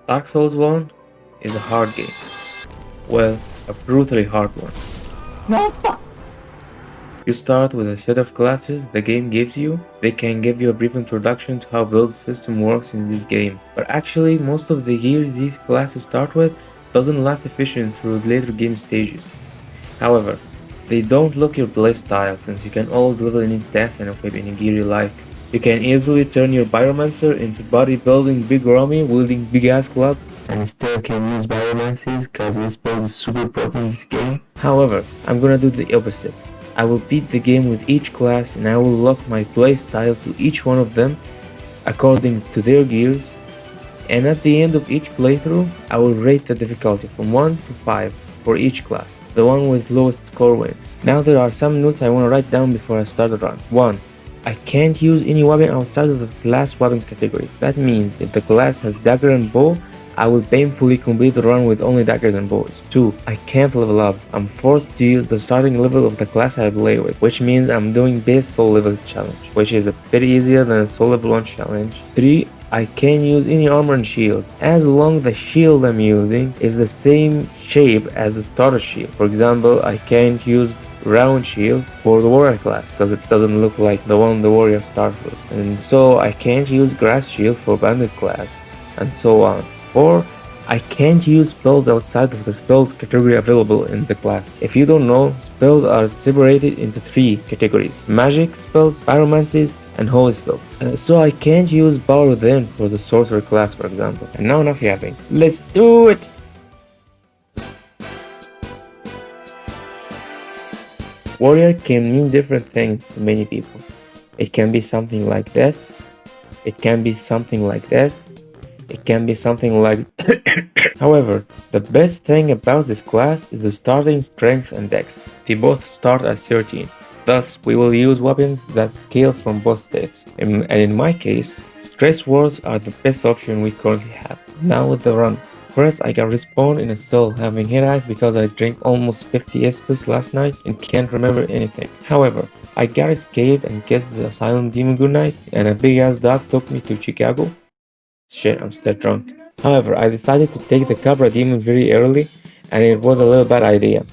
Dark Souls 1 is a hard game. Well, a brutally hard one. You start with a set of classes the game gives you. They can give you a brief introduction to how build system works in this game, but actually most of the gear these classes start with doesn't last efficient through later game stages. However, they don't lock your playstyle since you can always level any stats and equip any gear you like. You can easily turn your Pyromancer into bodybuilding Big Ramy wielding big ass club and still can use Pyromancies cause this build is super broken in this game. However, I'm gonna do the opposite. I will beat the game with each class and I will lock my playstyle to each one of them according to their gears, and at the end of each playthrough I will rate the difficulty from 1 to 5 for each class. The one with lowest score wins. Now there are some notes I want to write down before I start the run. 1. I can't use any weapon outside of the class weapons category. That means if the class has dagger and bow, I will painfully complete the run with only daggers and bows. 2. I can't level up. I'm forced to use the starting level of the class I play with, which means I'm doing base soul level challenge, which is a bit easier than a soul level 1 challenge. 3. I can use any armor and shield, as long as the shield I'm using is the same shape as the starter shield. For example, I can't use round shields for the warrior class because it doesn't look like the one the warrior starts with, and so I can't use grass shield for bandit class, and so on. 4. I can't use spells outside of the spells category available in the class. If you don't know, spells are separated into 3 categories: magic spells, pyromancies, and holy spells. So I can't use power within for the sorcerer class, for example. And now enough yapping. Let's do it! Warrior can mean different things to many people. It can be something like this. It can be something like this. It can be something like However, the best thing about this class is the starting strength and dex. They both start at 13. Thus, we will use weapons that scale from both states. And in my case, straight swords are the best option we currently have. Now with the run. First, I got respawned in a cell having headache because I drank almost 50 Estus last night and can't remember anything. However, I got escaped and kissed the asylum demon goodnight, and a big ass dog took me to Chicago. Shit, I'm still drunk. However, I decided to take the Cabra demon very early, and it was a little bad idea.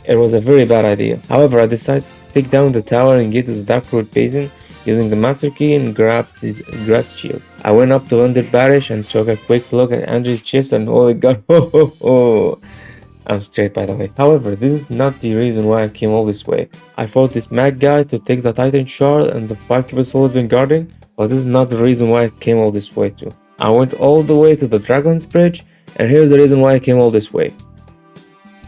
It was a very bad idea. However, I decided to take down the tower and get to the Darkroot Basin using the Master Key and grab the grass shield. I went up to Under Parish and took a quick look at Andrew's chest and holy god, ho ho ho! I'm straight, by the way. However, this is not the reason why I came all this way. I fought this mad guy to take the Titan Shard and the 5 Cupid Soul has been guarding, but this is not the reason why I came all this way too. I went all the way to the Dragon's Bridge, and here's the reason why I came all this way.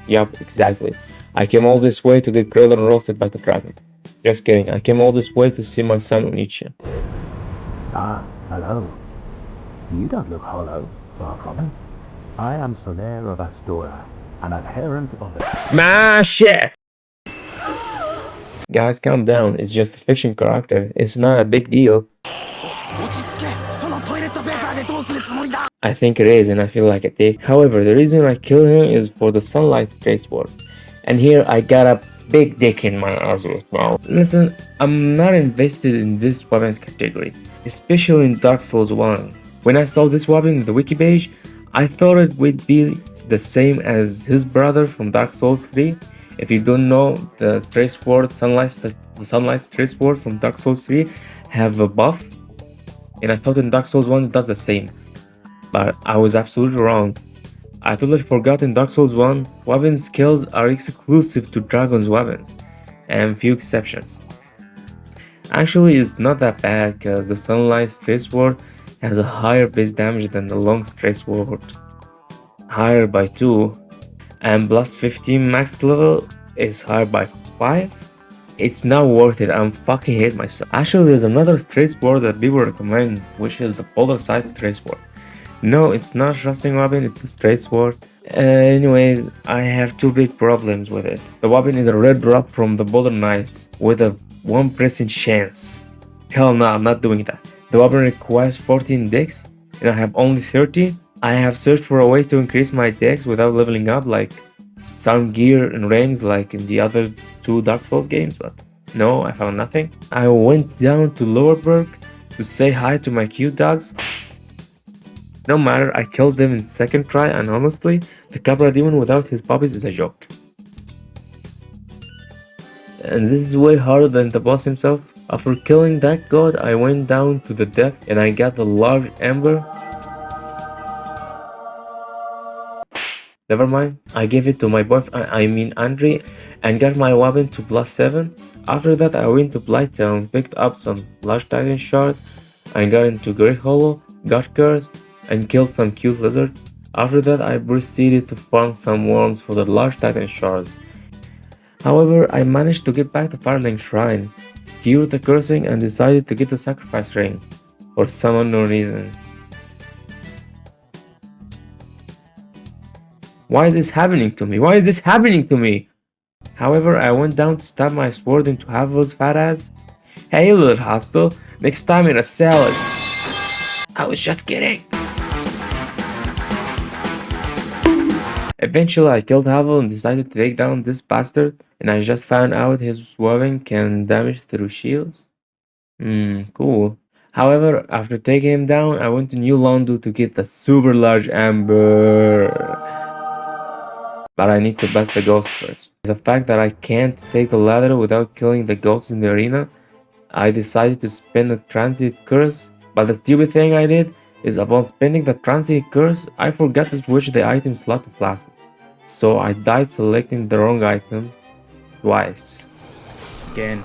Yup, exactly. I came all this way to get grilled and roasted by the dragon. Just kidding, I came all this way to see my son Onichi. Ah, hello. You don't look hollow, far from it. I am Solaire of Astora, an adherent of the... My shit! Guys, calm down, it's just a fiction character, it's not a big deal. I think it is, and I feel like a dick. However, the reason I kill him is for the Sunlight Straight Sword. And here I got a big dick in my ass right now. Listen, I'm not invested in this weapons category, especially in Dark Souls 1. When I saw this weapon in the wiki page, I thought it would be the same as his brother from Dark Souls 3. If you don't know, the Straight Sword, the Sunlight Straight Sword from Dark Souls 3 have a buff, and I thought in Dark Souls 1 it does the same. But I was absolutely wrong. I totally forgot in Dark Souls 1, weapon skills are exclusive to Dragon's weapons, and few exceptions. Actually, it's not that bad because the Sunlight Straight Sword has a higher base damage than the Long Straight Sword, higher by 2, and plus 15 max level is higher by 5. It's not worth it, I'm fucking hate myself. Actually, there's another Straight Sword that people recommend, which is the Polar Side Straight Sword. No, it's not a thrusting weapon, it's a straight sword. Anyways, I have 2 big problems with it. The weapon is a red drop from the Boulder Knights with a 1% chance. Hell no, I'm not doing that. The weapon requires 14 dex and I have only 30. I have searched for a way to increase my dex without leveling up, like some gear and rings like in the other 2 Dark Souls games, but no, I found nothing. I went down to Lowerberg to say hi to my cute dogs. No matter, I killed them in second try, and honestly, the Cabra Demon without his puppies is a joke. And this is way harder than the boss himself. After killing that god, I went down to the depth and I got the large ember. Never mind, I gave it to my boyfriend, I mean Andre, and got my weapon to +7. After that, I went to Blighttown, picked up some large titan shards, and got into Great Hollow, got cursed, and killed some cute lizard. After that, I proceeded to farm some worms for the large titan shards. However, I managed to get back to Firelink Shrine, cured the cursing, and decided to get the sacrifice ring, for some unknown reason. Why is this happening to me? Why is this happening to me? However, I went down to stab my sword into Havel's fat ass. Hey little hostile, next time in a salad. I was just kidding. Eventually, I killed Havel and decided to take down this bastard, and I just found out his weapon can damage through shields. Cool. However, after taking him down, I went to New Londo to get the super large amber. But I need to bust the ghost first. The fact that I can't take the ladder without killing the ghosts in the arena, I decided to spin the transient curse. But the stupid thing I did is upon spinning the transient curse, I forgot to switch the item slot to classes. So I died selecting the wrong item twice. Again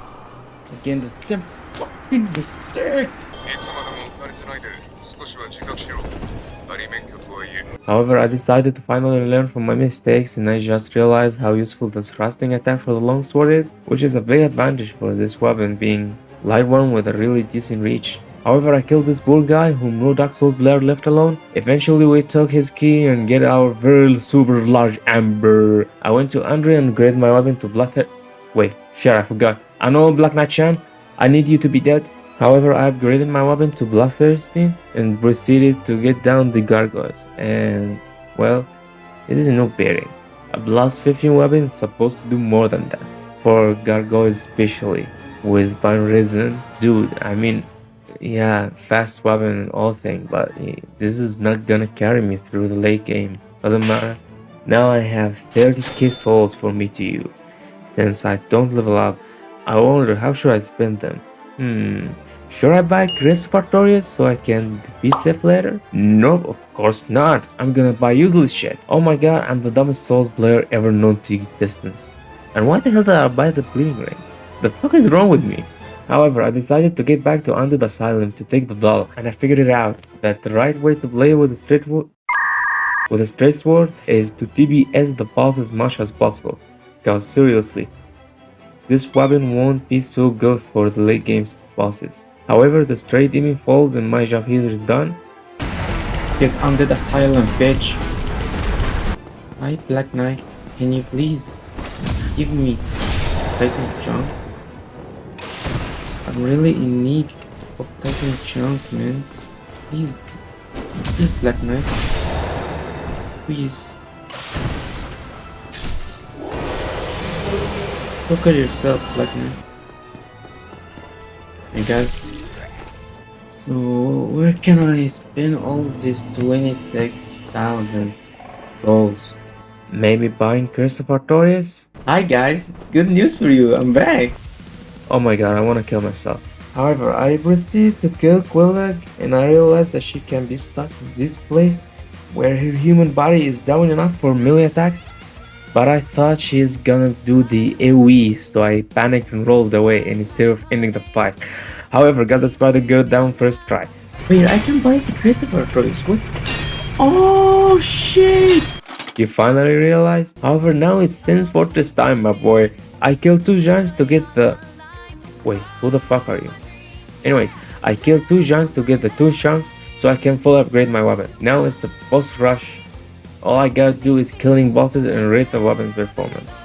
the same fucking mistake. However, I decided to finally learn from my mistakes, and I just realized how useful the thrusting attack for the longsword is, which is a big advantage for this weapon being light one with a really decent reach. However, I killed this poor guy whom no Dark Souls player left alone. Eventually, we took his key and get our very super large amber. I went to Andre and upgraded my weapon to Black. Wait, shit, I forgot. I know Black Knight Chan, I need you to be dead. However, I upgraded my weapon to Bloodthirsty and proceeded to get down the gargoyles. And, well, this is no pairing. A Blast 15 weapon is supposed to do more than that. For gargoyles especially, with Bone Risen. Dude, I mean, yeah, fast weapon and all thing, but this is not gonna carry me through the late game. Doesn't matter. Now I have 30k souls for me to use. Since I don't level up, I wonder how should I spend them? Should I buy Crest Fartorius so I can be safe later? Nope, of course not. I'm gonna buy useless shit. Oh my god, I'm the dumbest Souls player ever known to existence. And why the hell did I buy the Bleeding Ring? The fuck is wrong with me? However, I decided to get back to Undead Asylum to take the doll, and I figured it out that the right way to play with a straight sword is to DBS the boss as much as possible. Cause seriously, this weapon won't be so good for the late game bosses. However, the straight demon falls and my job here is done. Get Undead Asylum, bitch. Hi, Black Knight. Can you please give me Titan Chunk? I'm really in need of Titan Chunk, man. Please, please, Black Knight. Please. Look at yourself, Black Knight. Hey guys. So, where can I spend all these 26,000 souls? Maybe buying Curse of Artorias? Hi guys, good news for you, I'm back! Oh my god, I wanna kill myself. However, I proceeded to kill Quillag and I realized that she can be stuck in this place where her human body is down enough for melee attacks. But I thought she's gonna do the AoE, so I panicked and rolled away instead of ending the fight. However, got the spider girl down first try. Wait, I can buy the Christopher Troyes, what? Oh shit! You finally realized? However, now it's Sin Fortress time, my boy. I killed 2 giants to get the... Wait, who the fuck are you? Anyways, I killed 2 giants to get the 2 chunks so I can fully upgrade my weapon. Now it's a boss rush. All I gotta do is killing bosses and rate the weapon's performance.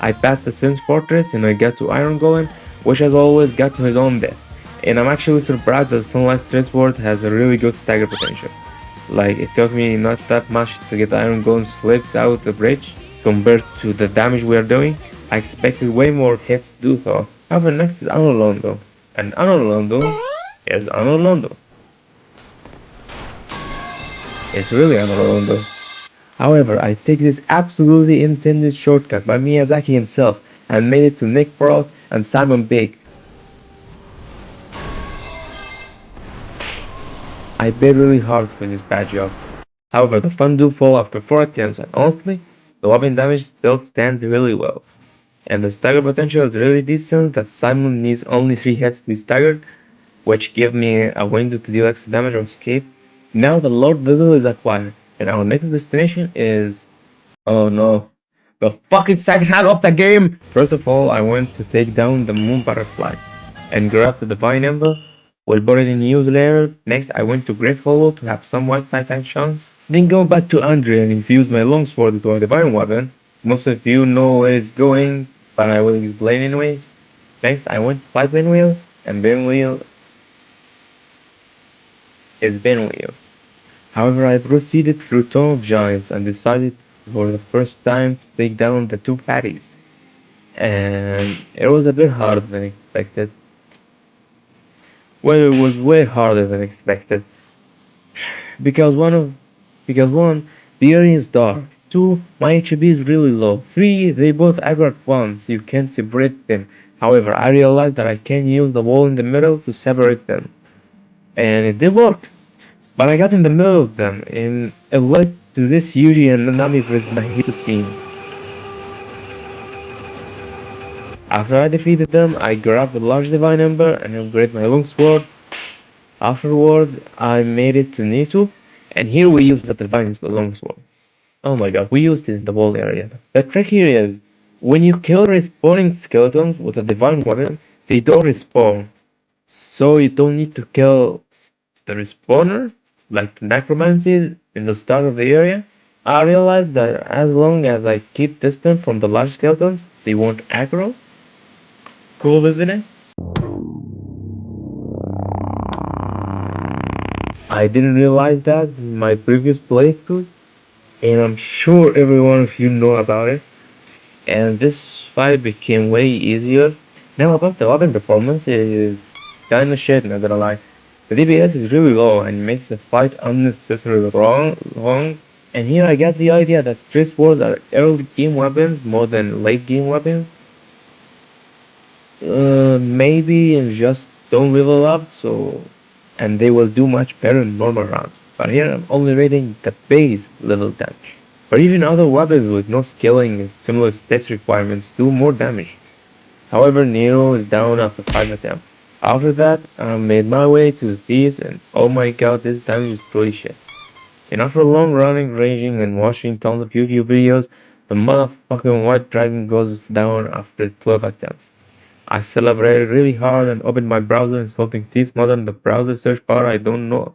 I passed the Sin's Fortress and I got to Iron Golem, which as always got to his own death. And I'm actually surprised that Sunlight Straight Sword has a really good stagger potential. Like, it took me not that much to get the Iron Golem slipped out the bridge compared to the damage we are doing. I expected way more hits to do so. However, next is Anolondo. And Anolondo is Anolondo. It's really annoying though. However, I take this absolutely intended shortcut by Miyazaki himself and made it to Nick Pearl and Simon Bake. I bid really hard for this bad job. However, the fun do fall after 4 attempts, and honestly, the weapon damage still stands really well. And the stagger potential is really decent that Simon needs only 3 hits to be staggered, which give me a window to deal extra damage or escape. Now the Lord Vessel is acquired, and our next destination is... Oh no. The fucking second half of the game! First of all, I went to take down the Moon Butterfly and grab the Divine Ember. We'll put it in use later. Next, I went to Great Hollow to have some White Titan chance. Then go back to Andre and infuse my Longsword into a Divine Weapon. Most of you know where it's going, but I will explain anyways. Next, I went to fight Pinwheel, and Pinwheel is Pinwheel. However, I proceeded through Tomb of Giants and decided for the first time to take down the two fatties. And it was a bit harder than expected. Well, it was way harder than expected. Because one, the area is dark. Two, my HP is really low. Three, they both aggro at once. You can't separate them. However, I realized that I can use the wall in the middle to separate them. And it did work. But I got in the middle of them, and it led to this huge and omnivorous that I hate to see. After I defeated them, I grabbed a large divine ember and upgraded my longsword. Afterwards, I made it to Nitu, and here we use the divine longsword. Oh my god, we used it in the wall area. The trick here is, when you kill respawning skeletons with a divine weapon, they don't respawn. So you don't need to kill the respawner, like necromancies, in the start of the area. I realized that as long as I keep distant from the large skeletons, they won't aggro. Cool, isn't it? I didn't realize that in my previous playthrough, and I'm sure every one of you know about it. And this fight became way easier. Now about the weapon performance, it is kinda shit, not gonna lie. The DPS is really low and makes the fight unnecessarily long. And here I got the idea that stress wars are early game weapons more than late game weapons. Maybe and just don't level up, so and they will do much better in normal rounds. But here I'm only rating the base level damage. But even other weapons with no scaling and similar stats requirements do more damage. However, Nero is down after 5 attempts. After that, I made my way to the thieves and oh my god, this damage is pretty shit. And after long running, raging, and watching tons of YouTube videos, the motherfucking white dragon goes down after 12 attempts. I celebrated really hard and opened my browser, insulting Teeth Mother in the browser search bar. I don't know.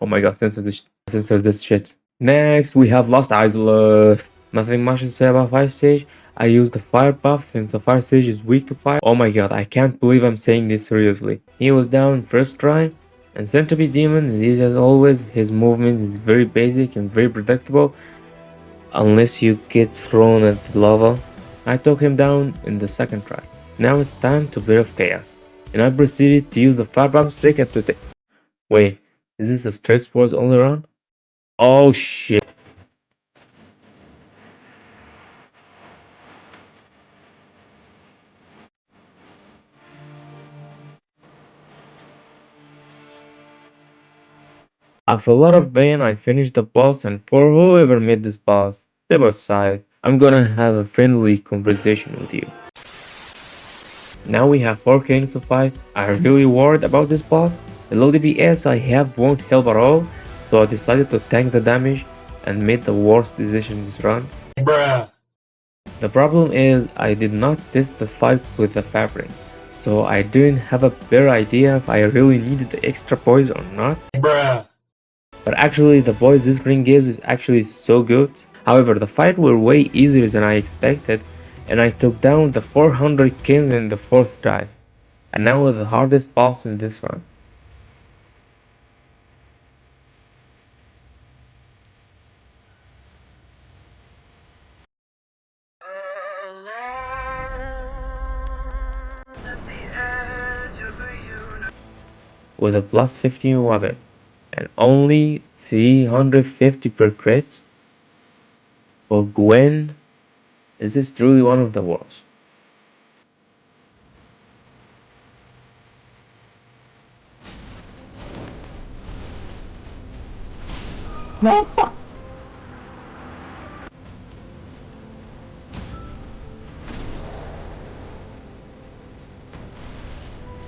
Oh my god, censor this shit. Next, we have Lost Islet. Nothing much to say about Fire Stage. I used the Fire buff since the Fire Stage is weak to fire. Oh my god, I can't believe I'm saying this seriously. He was down first try, and Centipede Demon is easy as always. His movement is very basic and very predictable, unless you get thrown at the lava. I took him down in the second try. Now it's time to Bit of Chaos, and I proceeded to use the Fire Bomb Stick and to take. Wait, is this a Stress Force only run? Oh shit. After a lot of pain, I finished the boss, and for whoever made this boss, step outside. I'm gonna have a friendly conversation with you. Now we have 4 kings to fight. I'm really worried about this boss. The low DPS I have won't help at all, so I decided to tank the damage and made the worst decision this run. Bruh. The problem is I did not test the fight with the fabric, so I didn't have a better idea if I really needed the extra poise or not. Bruh. But actually the boys this ring gives is actually so good. However, the fight were way easier than I expected, and I took down the 400 kings in the 4th try. And now was the hardest boss in this run. With a plus 15 weapon and only 350 per crit for Gwen. Is this truly one of the worst?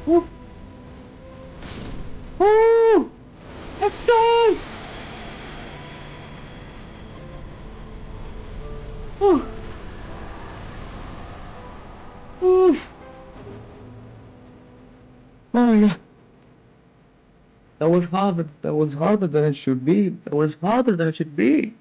Woo! Woo! Let's go! Woo! Woo! Oh my god. That was harder. That was harder than it should be. That was harder than it should be.